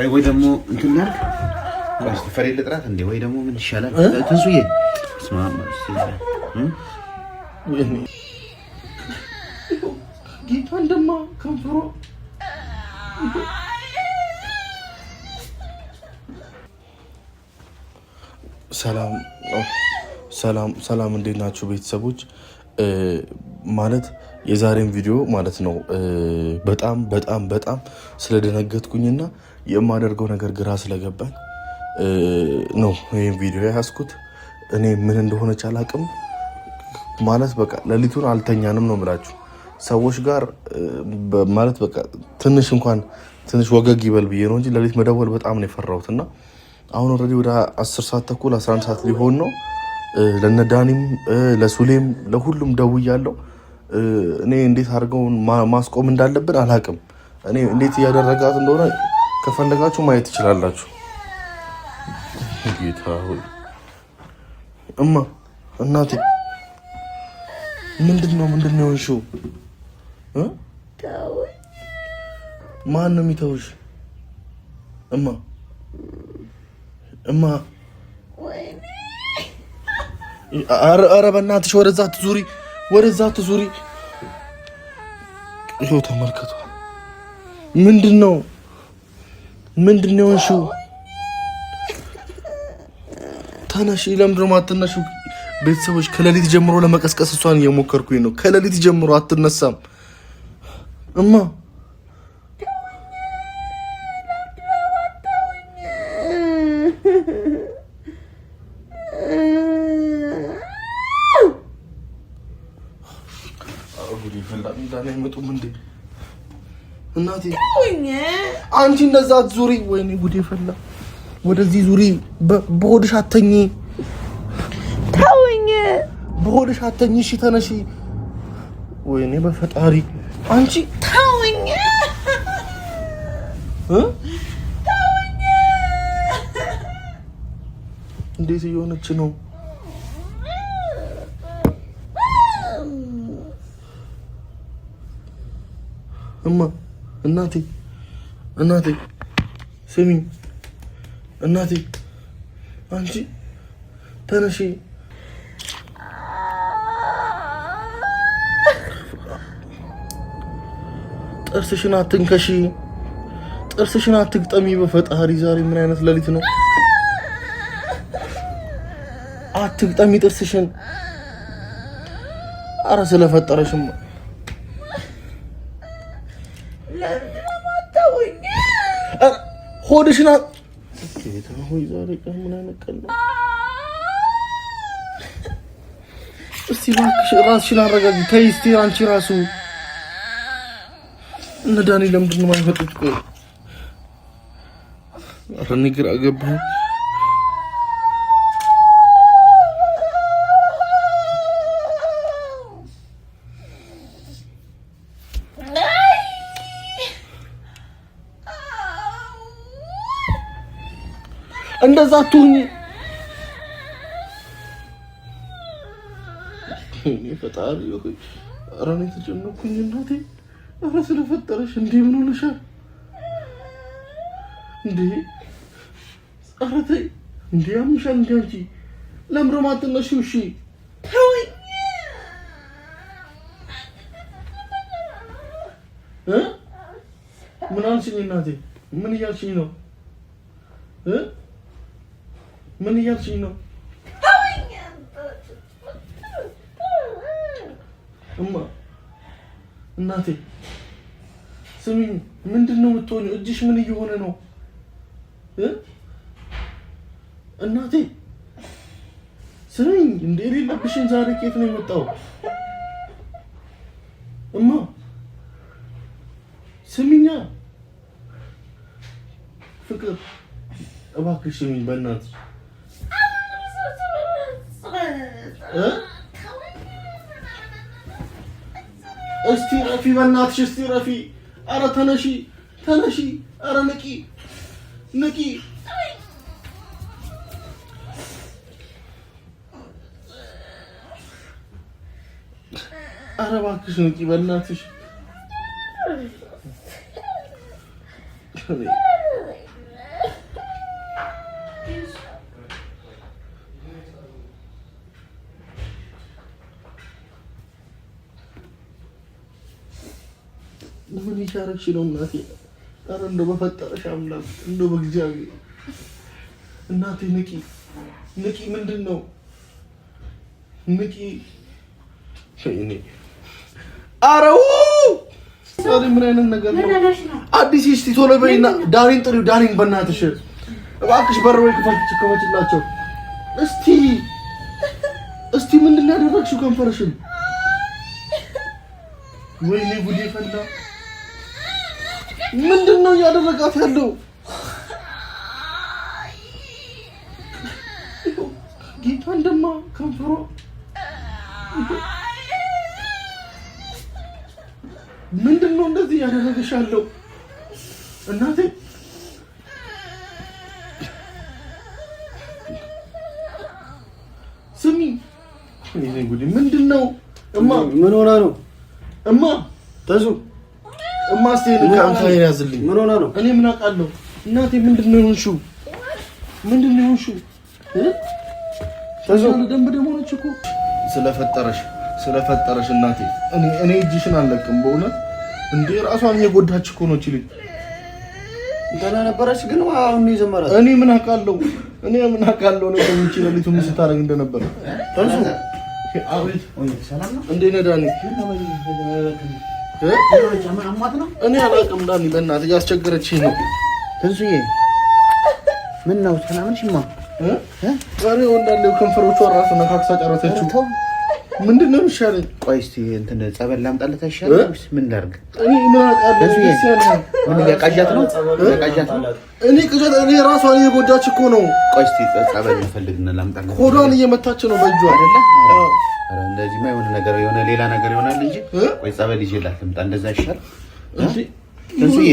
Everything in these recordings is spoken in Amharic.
ወይ ደግሞ እንትን እናድርግ ፈሬ ልጥራት እንዴ? ወይ ደግሞ ምን ይሻላል? ትንሱዬ ጌታ እንደማ ከንፈሮ ሰላም እንዴት ናችሁ ቤተሰቦች? ማለት የዛሬን ቪዲዮ ማለት ነው በጣም ስለደነገጥኩኝና የማደርገው ነገር ግራ ስለገባኝ ነው ይሄን ቪዲዮ ያስኩት። እኔ ምን እንደሆነች አላቅም። ማለት በቃ ለሊቱን አልተኛንም ነው የምላችሁ። ሰዎች ጋር ማለት በቃ ትንሽ ወገግ ይበል ብዬ ነው እንጂ ለሊት መደወል በጣም ነው የፈራሁትና አሁን ኦልሬዲ ወደ 10 ሰዓት ተኩል 11 ሰዓት ሊሆን ነው። ለነዳኒም ለሱሌም ለሁሉም ደውያለሁ። እኔ እንዴት አድርገው ማስቆም እንዳለብን አላቅም። እኔ እንዴት እያደረጋት እንደሆነ ከፈለጋችሁ ማየት ትችላላችሁ። ጌታ ሆይ እማ እናቴ ምንድነው የሆንሽው? ማን ነው የሚተውሽ? እማ ኧረ በእናትሽ ወደዛ አትዙሪ። ይኸው ተመልከቱ። ምንድነው የሆንሽው? ተነሺ። ለምንድን ነው የማትነሺው? ቤተሰቦች ከሌሊት ጀምሮ ለመቀስቀስ እሷን እየሞከርኩኝ ነው። ከሌሊት ጀምሮ አትነሳም። እማ እናቴ አንቺ እንደዛ አትዙሪ። ወይኔ ጉዴ ፈላ። ወደዚህ ዙሪ። በሆድሽ አተኝ። ተውኝ። በሆድሽ አተኝ። እሺ ተነሺ። ወይኔ በፈጣሪ አንቺ ተውኝ። ተውኝ። እንዴት እየሆነች ነው? እማ እናቴ ስሚኝ። እናቴ አንቺ ተነሺ። ጥርስሽን አትንከሺ። ጥርስሽን አትግጠሚ። በፈጣሪ ዛሬ ምን አይነት ሌሊት ነው? አትግጠሚ ጥርስሽን። አረ ስለፈጠረሽማ ሆድሽና ጌታ ሆይ ዛሬ ቀን ምን አይነት ቀን ነው? እስቲ እባክሽ ራስሽን አረጋጊ። ተይ እስቲ አንቺ ራሱ እነ ዳኒ ለምንድን ነው የማይመጡት? ቆይ ኧረ እኔ ግራ ገባኝ። እንደዛ አትሁኝ። እኔ ፈጣሪ ሆይ ኧረ እኔ ተጨነኩኝ እናቴ። ኧረ ስለፈጠረሽ እንዴ ምን ሆነሻል እንዴ? ኧረ ተይ እንዴ አምሻል እንዴ አንቺ ለምሮ ማትነሺው? እሺ ተውኝ። ምን አልሽኝ እናቴ? ምን እያልሽኝ ነው? ምን እያልሽኝ ነው? እማ እናቴ ስሚኝ። ምንድነው የምትሆኚው? እጅሽ ምን እየሆነ ነው? እናቴ ስሚኝ። እንዴ የሌለብሽን ዛሬ ኬት ነው የመጣው? እማ ስሚኛ። ፍቅር እባክሽ ስሚኝ በእናትሽ። እስቲ ረፊ በእናትሽ እስቲ ረፊ። ኧረ ተነሺ ተነሺ። ኧረ ንቂ ንቂ። ኧረ እባክሽ ንቂ በእናትሽ። ምን ይሻረክሽ ነው እናቴ? ኧረ እንደው በፈጠረሽ አምላክ እንደው በእግዚአብሔር እናቴ ንቂ ንቂ። ምንድን ነው ንቂ? እኔ አረው ዛሬ ምን አይነት ነገር ነው? አዲስ እስቲ ቶሎ በይና ዳኒን ጥሪው። ዳኒን በእናትሽ እባክሽ በር ወይ ክፈችላቸው እስቲ እስቲ። ምንድን ነው ያደረግሽው ከንፈርሽን? ወይኔ ጉዴ ፈላ። ምንድን ነው እያደረጋት ያለው? ጌታ እንደማ ከንፈሯ ምንድን ነው እንደዚህ እያደረገሽ ያለው እናቴ? ስሚ ወይኔ ጉዴ ምንድን ነው? እማ ምን ሆና ነው? እማ ተዙ እማ እስቲ ካንካይ ያዝልኝ። ምን ሆና ነው? እኔ ምን አውቃለሁ እናቴ። ምንድን ነው የሆንሽው? ምንድን ነው የሆንሽው? ተዙ ደንብ ደሞ ነች እኮ። ስለፈጠረሽ እናቴ እኔ እጅሽን አልለቅም በእውነት። እንዴ ራሷን እየጎዳች እኮ ነው እቺ ልጅ። ገና ነበረች ግን አሁን ይዘመራል። እኔ ምን አውቃለሁ ነው ከሚቺ ለሊቱ ምን ስታረግ እንደነበር። ተዙ አቤት። ሰላም ነው እንዴ ነህ ዳኒ? እኔ አላውቅም ዳኒ፣ በእናትህ እያስቸገረችኝ ነው። ትንሱዬ ምን ነው ሰላምሽማ? ዛሬ እንዳለው ከንፈሮቿ ራሱ ነካክሳ ጨረሰችው። ምንድን ነው የሚሻለኝ? ቆይ እስኪ እንትን ጸበል ላምጣልህ አይሻልም ወይስ ምን ላድርግ? እኔ ምን አውቃለሁ? ምን እያቃዣት ነው? እኔ ቅዠት። እኔ ራሷን እየጎዳች እኮ ነው። ቆይ እስኪ ጸበል እንፈልግና ላምጣልህ። ሆዷን እየመታች ነው በእጇ አይደለ? ኧረ እንደዚህማ የሆነ ነገር የሆነ ሌላ ነገር ይሆናል እንጂ። ቆይ ጸበል ይዤላት ልምጣ። እንደዛ ይሻል። ትንሱዬ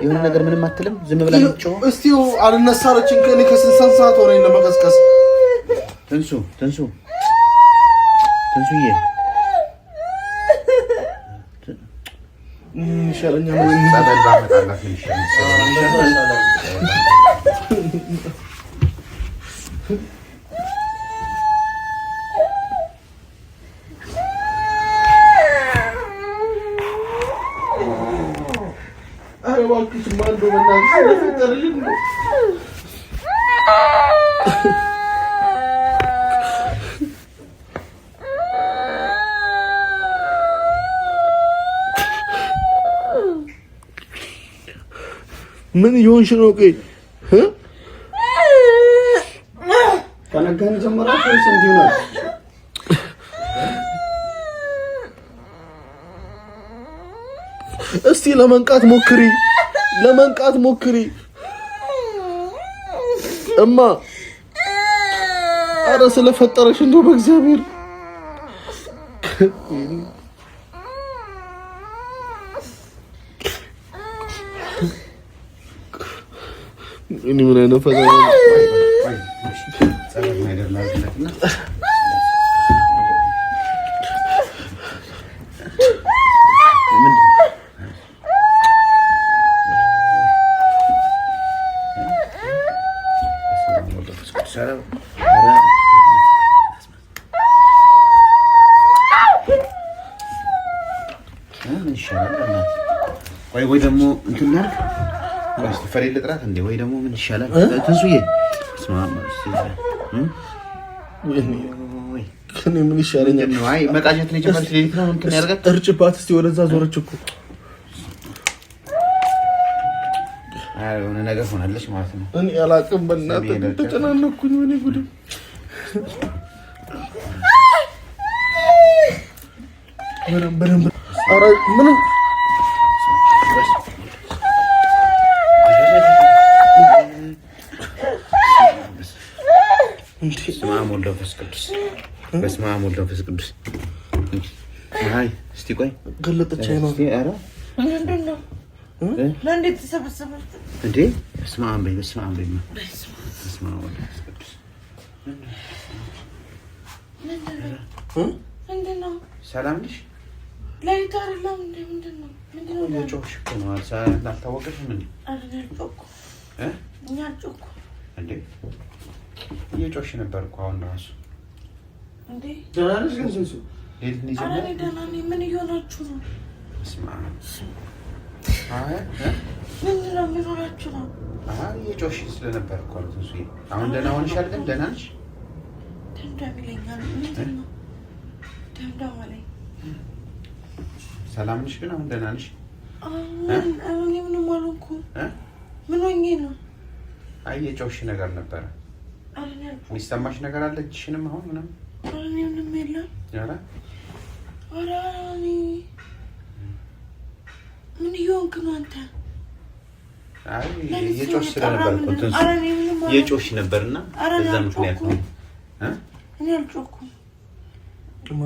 የሆነ ነገር ምንም አትልም? ዝም ብላ ልትጮህ እስቲ አልነሳለችኝ። ከኔ ከስንት ሰዓት ሆነኝ ለመቀስቀስ። ትንሱዬ ይሻለኛል። ጸበል ባመጣላት ይሻላል። ኧረ እባክሽ ማን ነው በእናትሽ ስለፈጠረልኝ ነው። ምን ይሆንሽ ነው? ቆይ ከነጋን ጀምራችሁ እንዴ ነው? እስቲ ለመንቃት ሞክሪ እማ። ኧረ ስለፈጠረሽ እንደው በእግዚአብሔር እኔ ምን አይነት ፈተና ነው? ጸበል ነገር ላድርግለትና ወይ ደግሞ እንትን ላድርግ ፈሬ ልጥራት እንዴ? ወይ ደግሞ ምን ይሻላል? ትንሱዬ ከኔ ምን ይሻለኛል? አይ መቃዠት ነው የጀመረች ሌሊት ነው እንትን ያርጋት። እርጭባት እስቲ ወደዛ ዞረች እኮ። አይ የሆነ ነገር ሆናለች ማለት ነው። እኔ አላውቅም። በእናትህ ተጨናነኩኝ። ወይኔ ጉድ። በደንብ ኧረ ምንም በስመ አብ ወወልድ ወመንፈስ ቅዱስ አይ እስቲ ቆይ ገለጠች ነው ኧረ ምንድነው ለእንዴት ተሰበሰባችሁ እንዴ? በስመ አብ ምንድነው? ሰላም ነሽ? ሌሊት አይደለም እንዴ? ምንድነው? የጮህሽ እኮ ነው። አልታወቀሽም እንዴ? እኛ ጮኩ እንዴ? እየጮህሽ ነበር እኮ አሁን ራሱ እንዴ? ደህና ነሽ ግን ስንሱ? ኧረ ደህና ነኝ። ምን እየሆናችሁ ነው? በስመ አብ ምንድነው? ምን ሆናችሁ ነው? እየጮህሽ ስለነበር እኮ ነው ስንሱ። አሁን ደህና ሆነሻል? ግን ደህና ነሽ? ደምደም ይለኛል። ምንድነው? ደምደም አለኝ። ሰላም ነሽ? ግን አሁን ደህና ነሽ? እኔ ምንም አልሆንኩም። ምን ሆኜ ነው? አይ የጮህሽ ነገር ነበረ። የሚሰማሽ ነገር አለ? እጅሽንም አሁን ምንም? እኔ ምንም የለም። ኧረ እኔ ምን እየሆንክ ነው አንተ? አይ የጮህሽ ስለነበር እኮ እንትን የጮህሽ ነበርና በዛ ምክንያት ነው። እኔ አልጮህኩም።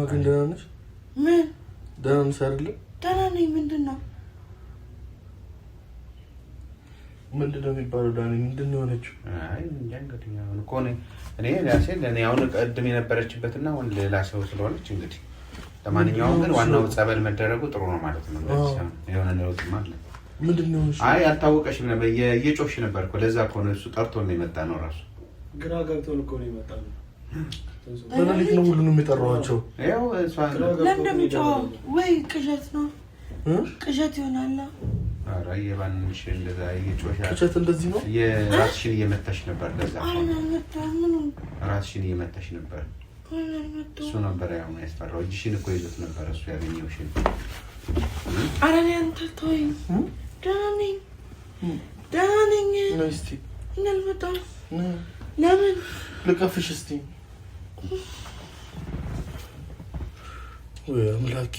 ግን ደህና ነሽ? ምን ደህና ነሽ አይደለ? ደህና ነኝ። ምንድነው የሚባለው? ዳኒ ምንድን ነው የሆነችው? አይ እንጃ እንግዲህ አሁን እኮ እኔ ራሴ ለኔ አሁን ቀድም የነበረችበትና አሁን ሌላ ሰው ስለሆነች እንግዲህ ለማንኛውም ግን ዋናው ጸበል መደረጉ ጥሩ ነው ማለት ነው። የሆነ ለውጥ ማለት ምንድን ነው? አይ አልታወቀሽም ነበር፣ እየጮህሽ ነበር እኮ ለዛ እኮ ነው እሱ ጠርቶ ነው የመጣ ነው። ራሱ ግራ ገብቶን እኮ ነው የመጣ ነው። በሌሊት ነው ሁሉንም የጠራኋቸው። ያው እሷ ለምንድነው ወይ ቅዠት ነው? ቅዠት ይሆናል። ኧረ የባንሽ እንደዛ እየጮህሽ ቅዠት እንደዚህ ነው። የራስሽን እየመታሽ ነበር። ለዛ ምን ራስሽን እየመታሽ ነበር። እሱ ነበር ያው ያስፈራው። እጅሽን እኮ ይዞት ነበር እሱ ያገኘውሽን። ኧረ እኔ አንተ ተወኝ። ደህና ነኝ። እስኪ እንዳልመጣም ለምን ልቀፍሽ እስኪ? ወይ አምላኬ!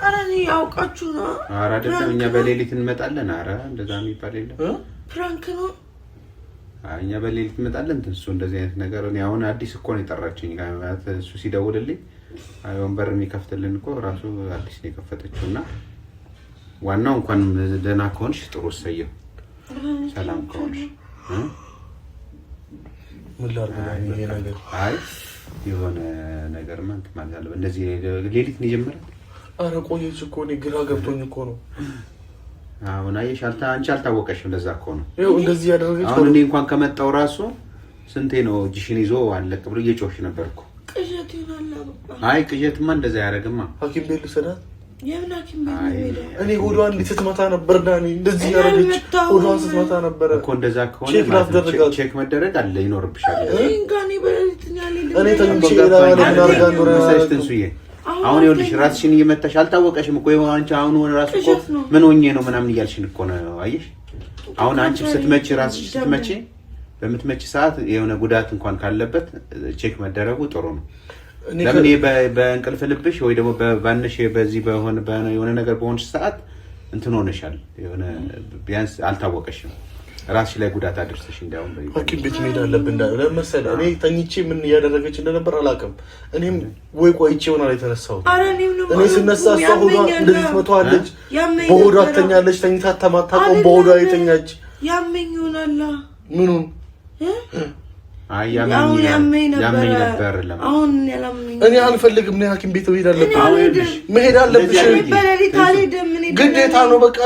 ኧረ እኔ አውቃችሁ ነው። ኧረ አይደለም እኛ በሌሊት እንመጣለን። ኧረ እንደዛ የሚባል የለም። ፕራንክ ነው። እኛ በሌሊት እንመጣለን። እሱ እንደዚህ አይነት ነገር እኔ አሁን አዲስ እኮ ነው የጠራችኝ። እሱ ሲደውልልኝ ወንበር የሚከፍትልን እኮ ራሱ አዲስ ነው የከፈተችው። እና ዋናው እንኳን ደህና ከሆንሽ ጥሩ እሰየው። ሰላም ከሆንሽ ምን ላድርግ ይሄ ነገር? አይ የሆነ ነገር ማለት አለበት። እንደዚህ ሌሊት ነው የጀመረው። ኧረ ቆየች እኮ እኔ ግራ ገብቶኝ እኮ ነው። አሁን አየሽ አንቺ አልታወቀሽም። ለዛ እኮ ነው ይኸው እንደዚህ ያደረገች። አሁን እኔ እንኳን ከመጣው ራሱ ስንቴ ነው እጅሽን ይዞ አለቅ ብሎ እየጮህሽ ነበር እኮ። ቅዠት ይሆናል። አይ ቅዠትማ እንደዛ ያደርግማ። ሐኪም ቤት ልሰዳት? የምን ሐኪም ቤት ነው? እኔ ሆዷን እንዴት ስትመታ ነበር ዳኒ? እንደዚህ ያደረገች ሆዷን ስትመታ ነበር እኮ። እንደዛ ከሆነ ቼክ መደረግ አለ ይኖርብሻል። እኔ ተንቼ ላደርጋ ትንሱዬ አሁን ይኸውልሽ ራስሽን እየመታሽ አልታወቀሽም እኮ። አንቺ አሁን ራስሽ እኮ ምን ሆኜ ነው ምናምን እያልሽን እኮ ነው። አየሽ አሁን አንቺ ስትመጪ ራስሽ ስትመጪ በምትመጪ ሰዓት የሆነ ጉዳት እንኳን ካለበት ቼክ መደረጉ ጥሩ ነው። ለምን በእንቅልፍ ልብሽ ወይ ደግሞ ባንሽ በዚህ የሆነ ነገር በሆንሽ ሰዓት እንትን ሆነሻል። የሆነ ቢያንስ አልታወቀሽም ራስሽ ላይ ጉዳት አድርሰሽ እንዳውም ሐኪም ቤት መሄድ አለብን ለምሳሌ እኔ ተኝቼ ምን እያደረገች እንደነበር አላውቅም። እኔም ወይ ቆይቼ ሆናል የተነሳሁት። እኔ ስነሳ እሷ ሆዷ እንደዚህ ትመታዋለች፣ በሆዷ ተኛለች። ተኝታ ተማታቆም በሆዷ የተኛች ያመኝ ይሆናል። ምኑን ያመኝ ነበር። እኔ አልፈልግም። እኔ ሐኪም ቤት መሄድ አለብሽ። ግዴታ ነው በቃ።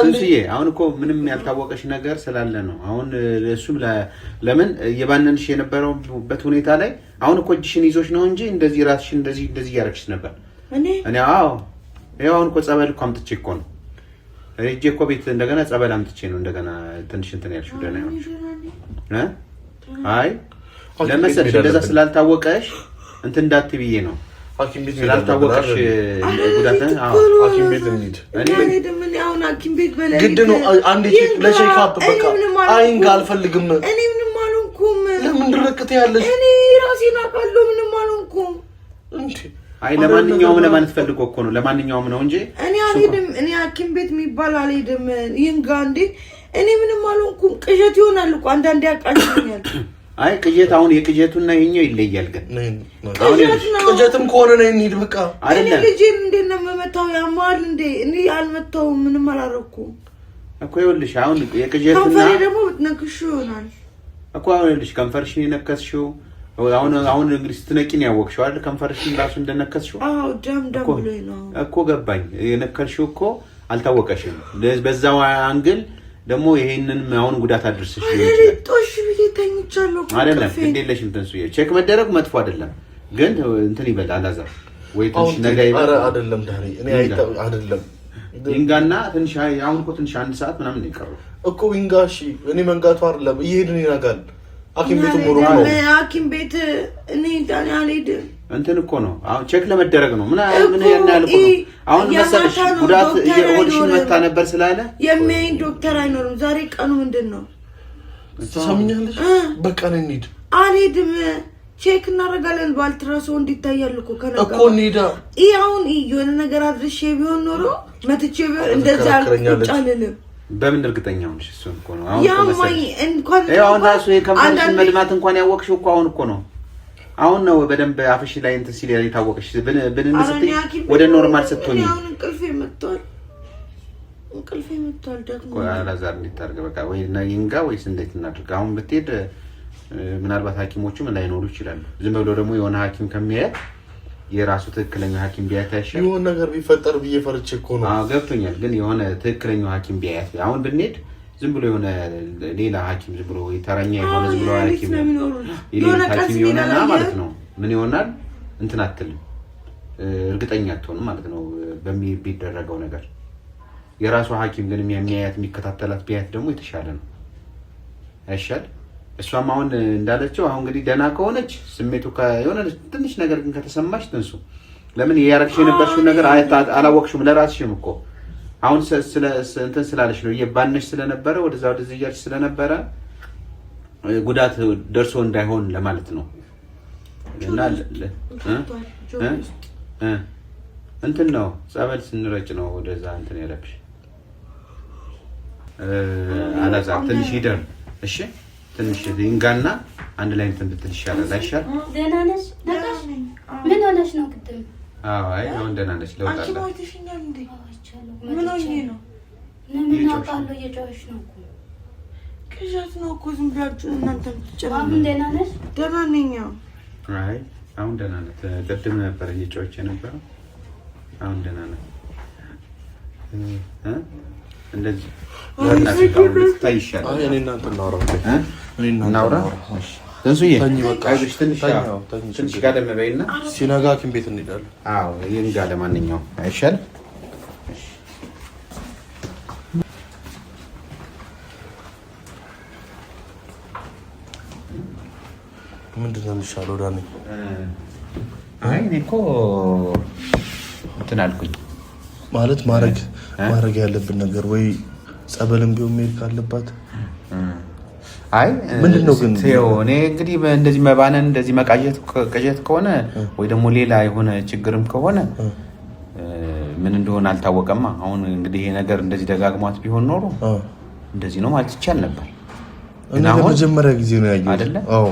አሁን እኮ ምንም ያልታወቀሽ ነገር ስላለ ነው። አሁን እሱም ለምን እየባነንሽ የነበረውበት ሁኔታ ላይ አሁን እኮ እጅሽን ይዞሽ ነው እንጂ እንደዚህ ራስሽን እንደዚህ እያደረግሽ ነበር። እኔ አሁን እኮ ጸበል እኮ አምጥቼ እኮ ነው እጄ እኮ ቤት እንደገና ጸበል አምጥቼ ነው እንደገና ትንሽ እንትን ያልሽው ደህና ይሆንሽ። አይ ለመሰለሽ እንደዛ ስላልታወቀሽ እንትን እንዳትይ ብዬ ነው። ሐኪም ቤት ስላልታወቀሽ ጉዳትን ሐኪም ቤት እንሂድ። አሁን ሐኪም ቤት በላይ ግድ ነው። አንዴ ለቼክ አፕ በቃ አይን ጋር አልፈልግም። እኔ ምንም አልሆንኩም። ለምን ድርቅት ያለሽ? እኔ ራሴን አውቃለሁ። ምንም አልሆንኩም። እንዴ አይ ለማንኛውም ለማለት ፈልጎ እኮ ነው። ለማንኛውም ነው እንጂ እኔ አልሄድም። እኔ ሐኪም ቤት የሚባል አልሄድም። ይንጋ እንዴ እኔ ምንም አልሆንኩም። ቅዠት ይሆናል እኮ አንዳንዴ ያቃጭኛል። አይ ቅጀት አሁን የቅጀቱና ይሄኛው ይለያል። ግን አሁን ቅጀትም ከሆነ ነው እንሂድ በቃ አይደለም። ልጄን እንዴት ነው የምመታው? ያማል እንዴ? እኔ አልመታውም፣ ምንም አላረኩም እኮ። ይኸውልሽ አሁን የቅጀቱና ከንፈሬ ደግሞ ብትነክሹ ይሆናል እኮ። አሁን ይኸውልሽ ከንፈርሽን የነከስሽው አሁን እንግዲህ ስትነቂን ያወቅሽው አይደል? ከንፈርሽን ራሱ እንደነከስሽው። አዎ ደም ብሎኝ ነው እኮ ገባኝ። የነከርሽው እኮ አልታወቀሽም። በዛው አንግል ደግሞ ይሄንን አሁን ጉዳት አድርሰሽ ይችላል። ጦሽ ብዬ ተኝቻለሁ አይደለም። እንደሌለሽም ተንሱዬ ቼክ መደረግ መጥፎ አይደለም፣ ግን እንትን ይበል አላዛር ወይ ትንሽ ነገ ይበል አይደለም። ዳኒ እኔ አይደለም ዊንጋና ትንሽ አሁን እኮ ትንሽ 1 ሰዓት ምናምን ነው የቀረው እኮ ዊንጋ። እሺ እኔ መንጋቱ አይደለም እየሄድን ይናጋል። ሐኪም ቤቱ ሞሮ ነው ሐኪም ቤት እኔ ዳኒ አልሄድም። እንትን እኮ ነው አሁን ቼክ ለመደረግ ነው። ምን ያናል እኮ አሁን መሰለሽ ጉዳት የሆድሽን መታ ነበር ስላለ የሚያይ ዶክተር አይኖርም። ዛሬ ቀኑ ምንድነው? ተሰምኛለሽ? በቃ ነው እንሂድ። አልሄድም። ቼክ እናደርጋለን። ባልትራሳውንድ ይታያል እኮ ከነገ እኮ እንሂዳ። አሁን የሆነ ነገር አድርሼ ቢሆን ኖሮ መትቼ ቢሆን እንደዛ አልልም። በምን እርግጠኛ ሆነሽ? እሱ እኮ ነው አሁን አሁን ራሱ የከንፈርሽን መልማት እንኳን ያወቅሽው እኮ አሁን እኮ ነው። አሁን ነው በደንብ አፍሽ ላይ እንትን ሲል የታወቀሽ። ብንንስትይ ወደ ኖርማል ስትሆኚ አሁን እንቅልፌ መጥቷል ደግሞ አላዛር እንድታርገ በቃ ወይ እና ይንጋ ወይስ እንዴት እናድርግ? አሁን ብትሄድ ምናልባት ሐኪሞቹም ላይኖሩ ይችላሉ። ዝም ብሎ ደግሞ የሆነ ሐኪም ከሚያያት የራሱ ትክክለኛ ሐኪም ቢያያት ያሻል። የሆነ ነገር ቢፈጠር ብዬ ፈርቼ እኮ ነው። አዎ ገብቶኛል። ግን የሆነ ትክክለኛው ሐኪም ቢያያት አሁን ብንሄድ ዝም ብሎ የሆነ ሌላ ሐኪም ዝም ብሎ ተረኛ የሆነ ዝም ብሎ ሐኪም ይሆናል ማለት ነው። ምን ይሆናል እንትን አትልም፣ እርግጠኛ አትሆንም ማለት ነው በሚደረገው ነገር። የራሱ ሐኪም ግን የሚያያት የሚከታተላት ቢያያት ደግሞ የተሻለ ነው አይሻል? እሷም አሁን እንዳለችው አሁን እንግዲህ ደህና ከሆነች ስሜቱ የሆነ ትንሽ ነገር ግን ከተሰማሽ ትንሱ ለምን ያረግሽ የነበርሽው ነገር አላወቅሽም ለራስሽም እኮ አሁን እንትን ስላለሽ ነው እየባነሽ ስለነበረ ወደዚህ እያልሽ ስለነበረ ጉዳት ደርሶ እንዳይሆን ለማለት ነው። እና እንትን ነው ጸበል ስንረጭ ነው ወደዛ እንትን ያለብሽ አላዛር ትንሽ ይደር። እሺ ትንሽ ይንጋና አንድ ላይ እንትን ብትል ይሻላል አይሻል? ደህና ነሽ? ምን ሆነሽ ነው ቅድም? አይ አሁን ደህና ነሽ። ለውጥ አለ። ምን ሆኜ ነው? ምን አውቃለሁ እየጮኸሽ ነው እኮ። ቅዠት ነው እኮ ዝም ብላችሁ እናንተ ብትጨናነቁ። አሁን ደህና ነሽ? ደህና ነኝ። አይ አሁን ደህና ነሽ። ቅድም ነበር እየጮኸች የነበረው። አሁን ደህና ነሽ። እንደዚህ እኔ እናንተ እናውራ። ትንሱዬ ትንሽ ጋደም በይና ሲነጋ ሐኪም ቤት እንሄዳለን። አዎ ይንጋ። ለማንኛውም አይሻልም? ምንድን ነው የሚሻለው ዳኒ? አይ እኔ እኮ እንትን አልኩኝ ማለት ማድረግ ያለብን ነገር ወይ ጸበልም ቢሆን መሄድ ካለባት። አይ ምንድነው ግን እኔ እንግዲህ እንደዚህ መባነን እንደዚህ መቃዠት ከሆነ ወይ ደግሞ ሌላ የሆነ ችግርም ከሆነ ምን እንደሆነ አልታወቀማ። አሁን እንግዲህ ይሄ ነገር እንደዚህ ደጋግሟት ቢሆን ኖሮ እንደዚህ ነው ማለት ይቻል ነበር። እና አሁን መጀመሪያ ጊዜ ነው ያየሁት አይደለ? አዎ።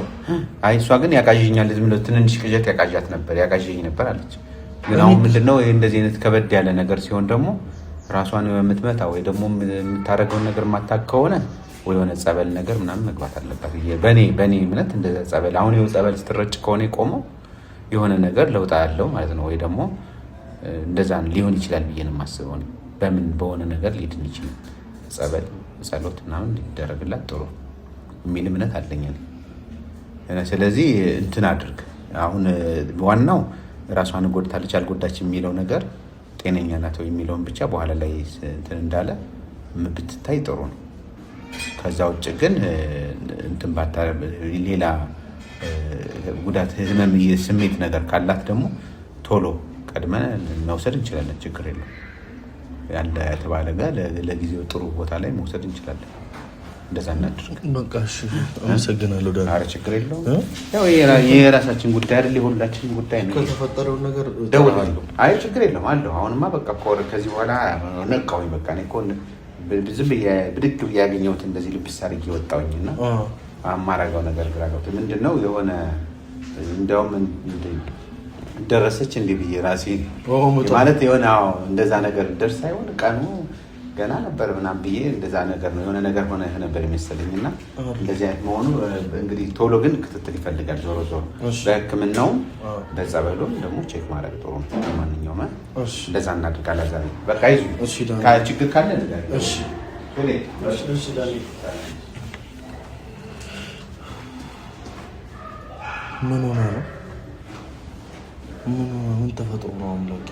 አይ እሷ ግን ያቃዠኛል ዝም ብሎ ትንንሽ ቅዠት ያቃዠኝ ነበር አለች። ግን አሁን ምንድነው ይሄ እንደዚህ አይነት ከበድ ያለ ነገር ሲሆን ደግሞ ራሷን የምትመታ ወይ ደግሞ የምታደርገውን ነገር ማታክ ከሆነ ወይ የሆነ ጸበል ነገር ምናምን መግባት አለባት። በኔ እምነት እንደዛ ጸበል አሁን ይኸው ጸበል ስትረጭ ከሆነ የቆመው የሆነ ነገር ለውጥ ያለው ማለት ነው። ወይ ደግሞ እንደዛ ሊሆን ይችላል ብዬ ነው የማስበው። በምን በሆነ ነገር ሊድን ይችላል። ጸበል ጸሎት ምናምን ሊደረግላት ጥሩ የሚል እምነት አለኝ። ስለዚህ እንትን አድርግ። አሁን ዋናው ራሷን ጎድታለች አልጎዳች የሚለው ነገር ጤነኛ ናት ወይ የሚለውን ብቻ በኋላ ላይ እንትን እንዳለ ብትታይ ጥሩ ነው። ከዛ ውጭ ግን እንትን ባታ ሌላ ጉዳት ህመም ስሜት ነገር ካላት ደግሞ ቶሎ ቀድመን መውሰድ እንችላለን። ችግር የለም። ያለ የተባለ ጋር ለጊዜው ጥሩ ቦታ ላይ መውሰድ እንችላለን። እንደዛ እናድርግ። በቃ እሺ፣ አመሰግናለሁ ዳኒ። ኧረ ችግር የለውም። ያው የራሳችን ጉዳይ አይደል? የሁላችን ጉዳይ ነው። ከተፈጠረው ነገር ደውላለሁ። አይ ችግር የለውም አለሁ። አሁንማ በቃ ከዚህ በኋላ ነቃሁኝ። በቃ እኔ እኮ ዝም ብዬ ብድግ ብዬ ያገኘሁት እንደዚህ ልብስ አድርጌ ወጣሁኝና አማራጋው ነገር ግራ ገብቶ ምንድነው የሆነ እንደውም ደረሰች እንዴ ብዬ ራሴ ማለት የሆነ እንደዛ ነገር ደርስ አይሆን ቀኑ ገና ነበር ምናምን ብዬ እንደዛ ነገር ነው የሆነ ነገር ሆነ ነበር የሚመስለኝና እንደዚህ አይነት መሆኑ እንግዲህ ቶሎ ግን ክትትል ይፈልጋል። ዞሮ ዞሮ በሕክምናው በጸበሉም ደግሞ ቼክ ማድረግ ጥሩ ነው። ለማንኛውም እንደዛ እናድርጋለን ዛሬ በቃ ይዙ ችግር ካለ ነገር እሺ እሺ ዳኒ ምን ሆነ ነው ምን ተፈጥሮ ነው አምላክ